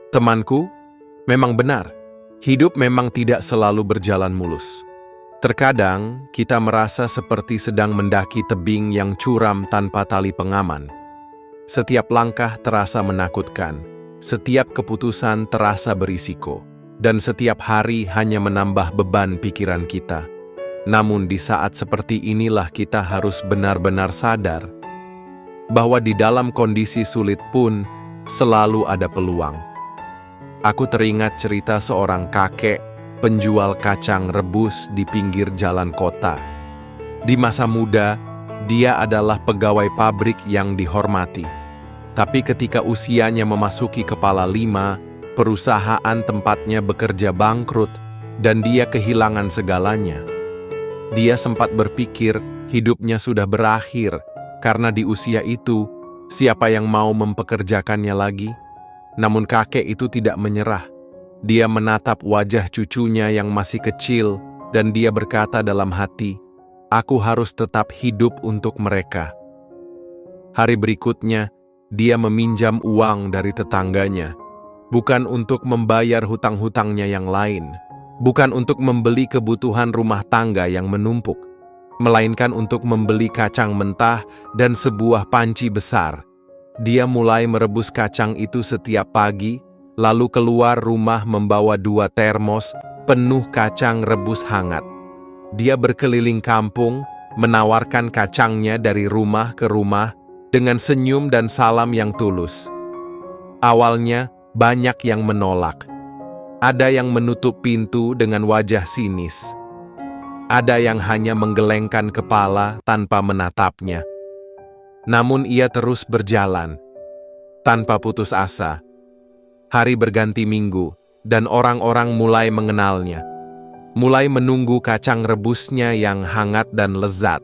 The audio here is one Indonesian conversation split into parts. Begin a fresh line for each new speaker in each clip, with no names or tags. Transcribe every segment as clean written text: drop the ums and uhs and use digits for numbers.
Temanku, memang benar, hidup memang tidak selalu berjalan mulus. Terkadang, kita merasa seperti sedang mendaki tebing yang curam tanpa tali pengaman. Setiap langkah terasa menakutkan, setiap keputusan terasa berisiko, dan setiap hari hanya menambah beban pikiran kita. Namun di saat seperti inilah kita harus benar-benar sadar bahwa di dalam kondisi sulit pun selalu ada peluang. Aku teringat cerita seorang kakek penjual kacang rebus di pinggir jalan kota. Di masa muda, dia adalah pegawai pabrik yang dihormati. Tapi ketika usianya memasuki kepala 5, perusahaan tempatnya bekerja bangkrut dan dia kehilangan segalanya. Dia sempat berpikir hidupnya sudah berakhir karena di usia itu, siapa yang mau mempekerjakannya lagi? Namun kakek itu tidak menyerah. Dia menatap wajah cucunya yang masih kecil dan dia berkata dalam hati, "Aku harus tetap hidup untuk mereka." Hari berikutnya, dia meminjam uang dari tetangganya, bukan untuk membayar hutang-hutangnya yang lain, bukan untuk membeli kebutuhan rumah tangga yang menumpuk, melainkan untuk membeli kacang mentah dan sebuah panci besar. Dia mulai merebus kacang itu setiap pagi, lalu keluar rumah membawa 2 termos penuh kacang rebus hangat. Dia berkeliling kampung, menawarkan kacangnya dari rumah ke rumah dengan senyum dan salam yang tulus. Awalnya, banyak yang menolak. Ada yang menutup pintu dengan wajah sinis. Ada yang hanya menggelengkan kepala tanpa menatapnya. Namun ia terus berjalan, tanpa putus asa. Hari berganti minggu, dan orang-orang mulai mengenalnya. Mulai menunggu kacang rebusnya yang hangat dan lezat.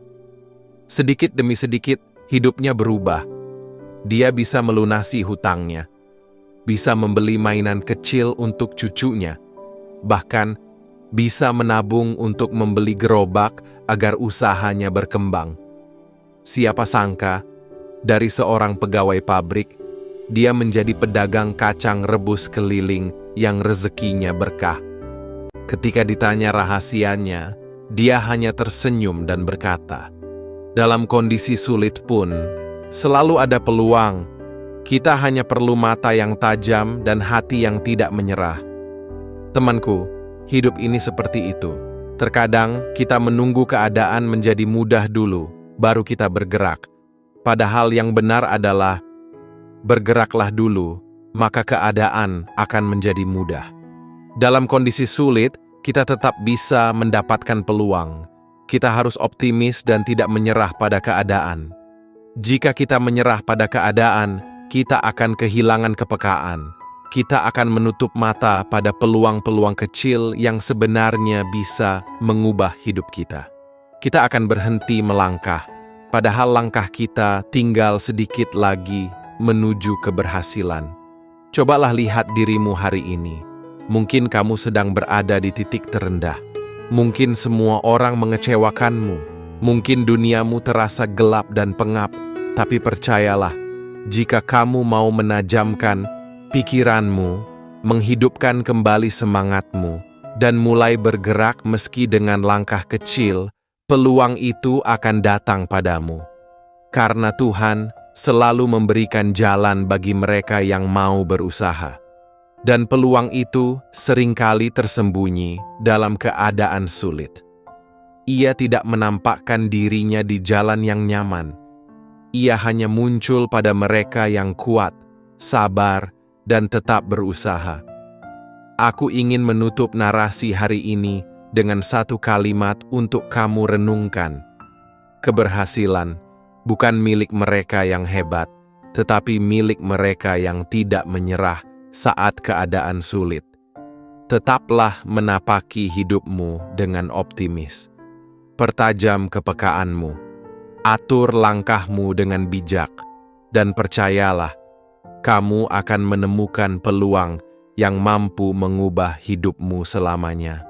Sedikit demi sedikit, hidupnya berubah. Dia bisa melunasi hutangnya. Bisa membeli mainan kecil untuk cucunya. Bahkan, bisa menabung untuk membeli gerobak agar usahanya berkembang. Siapa sangka, dari seorang pegawai pabrik, dia menjadi pedagang kacang rebus keliling yang rezekinya berkah. Ketika ditanya rahasianya, dia hanya tersenyum dan berkata, "Dalam kondisi sulit pun, selalu ada peluang. Kita hanya perlu mata yang tajam dan hati yang tidak menyerah." Temanku, hidup ini seperti itu. Terkadang kita menunggu keadaan menjadi mudah dulu, baru kita bergerak. Padahal yang benar adalah, bergeraklah dulu, maka keadaan akan menjadi mudah. Dalam kondisi sulit, kita tetap bisa mendapatkan peluang. Kita harus optimis dan tidak menyerah pada keadaan. Jika kita menyerah pada keadaan, kita akan kehilangan kepekaan. Kita akan menutup mata pada peluang-peluang kecil yang sebenarnya bisa mengubah hidup kita. Kita akan berhenti melangkah, padahal langkah kita tinggal sedikit lagi menuju keberhasilan. Cobalah lihat dirimu hari ini. Mungkin kamu sedang berada di titik terendah. Mungkin semua orang mengecewakanmu. Mungkin duniamu terasa gelap dan pengap. Tapi percayalah, jika kamu mau menajamkan pikiranmu, menghidupkan kembali semangatmu, dan mulai bergerak meski dengan langkah kecil, peluang itu akan datang padamu. Karena Tuhan selalu memberikan jalan bagi mereka yang mau berusaha. Dan peluang itu seringkali tersembunyi dalam keadaan sulit. Ia tidak menampakkan dirinya di jalan yang nyaman. Ia hanya muncul pada mereka yang kuat, sabar, dan tetap berusaha. Aku ingin menutup narasi hari ini dengan satu kalimat untuk kamu renungkan. Keberhasilan bukan milik mereka yang hebat, tetapi milik mereka yang tidak menyerah saat keadaan sulit. Tetaplah menapaki hidupmu dengan optimis. Pertajam kepekaanmu. Atur langkahmu dengan bijak. Dan percayalah, kamu akan menemukan peluang yang mampu mengubah hidupmu selamanya.